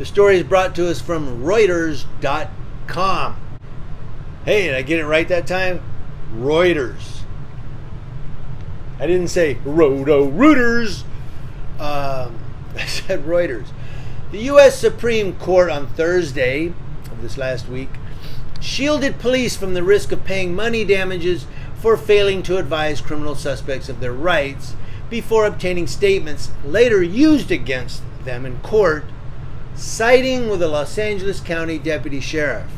The story is brought to us from Reuters.com. Hey, did I get it right that time? Reuters. I didn't say Roto-Rooters. I said Reuters. The U.S. Supreme Court on Thursday of this last week shielded police from the risk of paying money damages for failing to advise criminal suspects of their rights before obtaining statements later used against them in court, siding with the Los Angeles County Deputy Sheriff.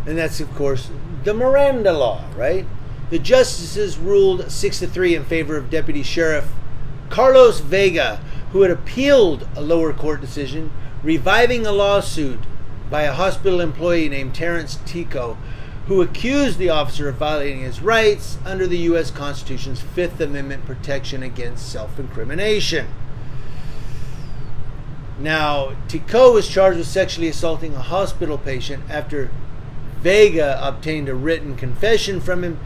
And that's, of course, the Miranda Law, right? The justices ruled 6-3 in favor of Deputy Sheriff Carlos Vega, who had appealed a lower court decision, reviving a lawsuit by a hospital employee named Terrence Tico, who accused the officer of violating his rights under the U.S. Constitution's Fifth Amendment protection against self-incrimination. Now, Tico was charged with sexually assaulting a hospital patient after Vega obtained a written confession from him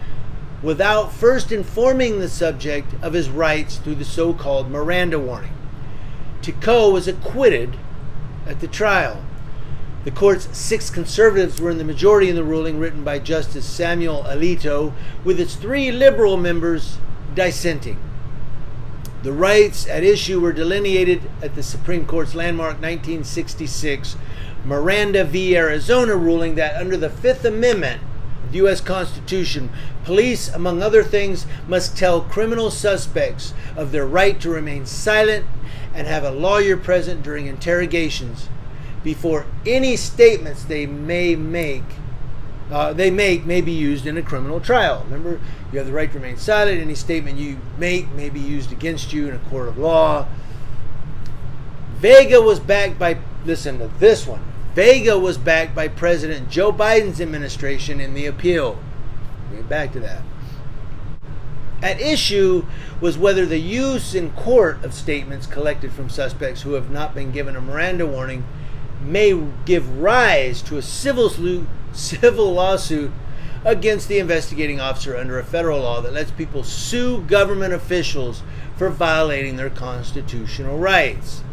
without first informing the subject of his rights through the so-called Miranda warning. Tico was acquitted at the trial. The court's 6 conservatives were in the majority in the ruling written by Justice Samuel Alito, with its 3 liberal members dissenting. The rights at issue were delineated at the Supreme Court's landmark 1966 Miranda v. Arizona ruling that under the Fifth Amendment of the U.S. Constitution, police, among other things, must tell criminal suspects of their right to remain silent and have a lawyer present during interrogations before any statements they make may be used in a criminal trial. Remember, you have the right to remain silent. Any statement you make may be used against you in a court of law. Vega was backed by, listen to this one, Vega was backed by President Joe Biden's administration in the appeal. We'll get back to that. At issue was whether the use in court of statements collected from suspects who have not been given a Miranda warning may give rise to a civil lawsuit against the investigating officer under a federal law that lets people sue government officials for violating their constitutional rights.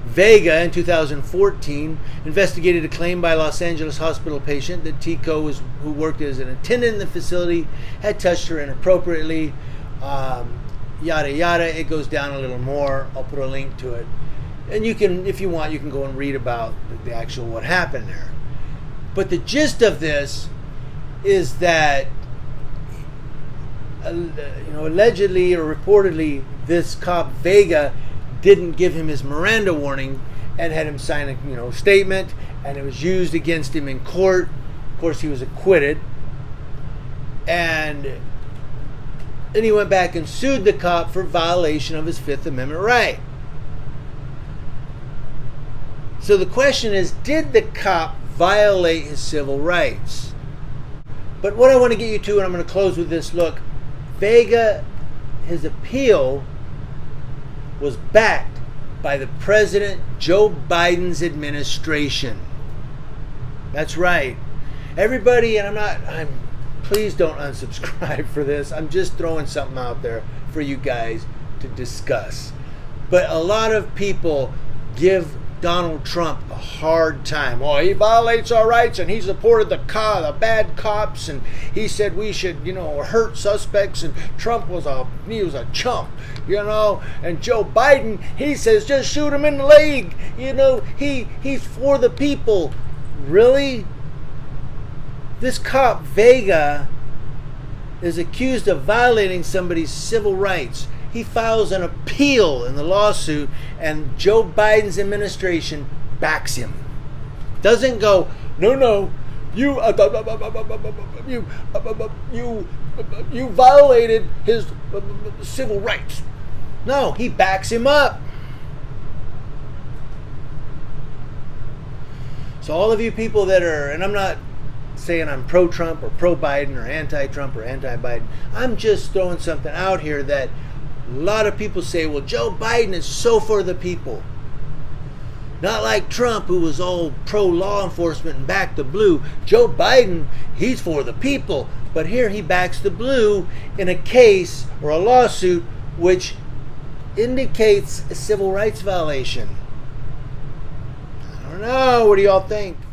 Vega, in 2014, investigated a claim by a Los Angeles hospital patient that Tico, who worked as an attendant in the facility, had touched her inappropriately. Yada yada. It goes down a little more. I'll put a link to it. And you can, if you want, you can go and read about the actual what happened there. But the gist of this is that, allegedly or reportedly, this cop Vega didn't give him his Miranda warning and had him sign a statement, and it was used against him in court. Of course, he was acquitted, and then he went back and sued the cop for violation of his Fifth Amendment right. So the question is, did the cop violate his civil rights? But what I want to get you to, and I'm going to close with this, look, Vega, his appeal was backed by the President Joe Biden's administration. That's right. Everybody, and please don't unsubscribe for this. I'm just throwing something out there for you guys to discuss. But a lot of people give Donald Trump a hard time. Oh, he violates our rights, and he supported the bad cops, and he said we should, hurt suspects, and Trump was a chump, and Joe Biden, he says just shoot him in the leg, he's for the people. Really? This cop Vega is accused of violating somebody's civil rights. He files an appeal in the lawsuit, and Joe Biden's administration backs him. Doesn't go, no, you violated his civil rights. No, he backs him up. So all of you people that are, and I'm not saying I'm pro-Trump or pro-Biden or anti-Trump or anti-Biden. I'm just throwing something out here that a lot of people say, well, Joe Biden is so for the people. Not like Trump, who was all pro-law enforcement and backed the blue. Joe Biden, he's for the people. But here he backs the blue in a case or a lawsuit which indicates a civil rights violation. don't know. What do y'all think?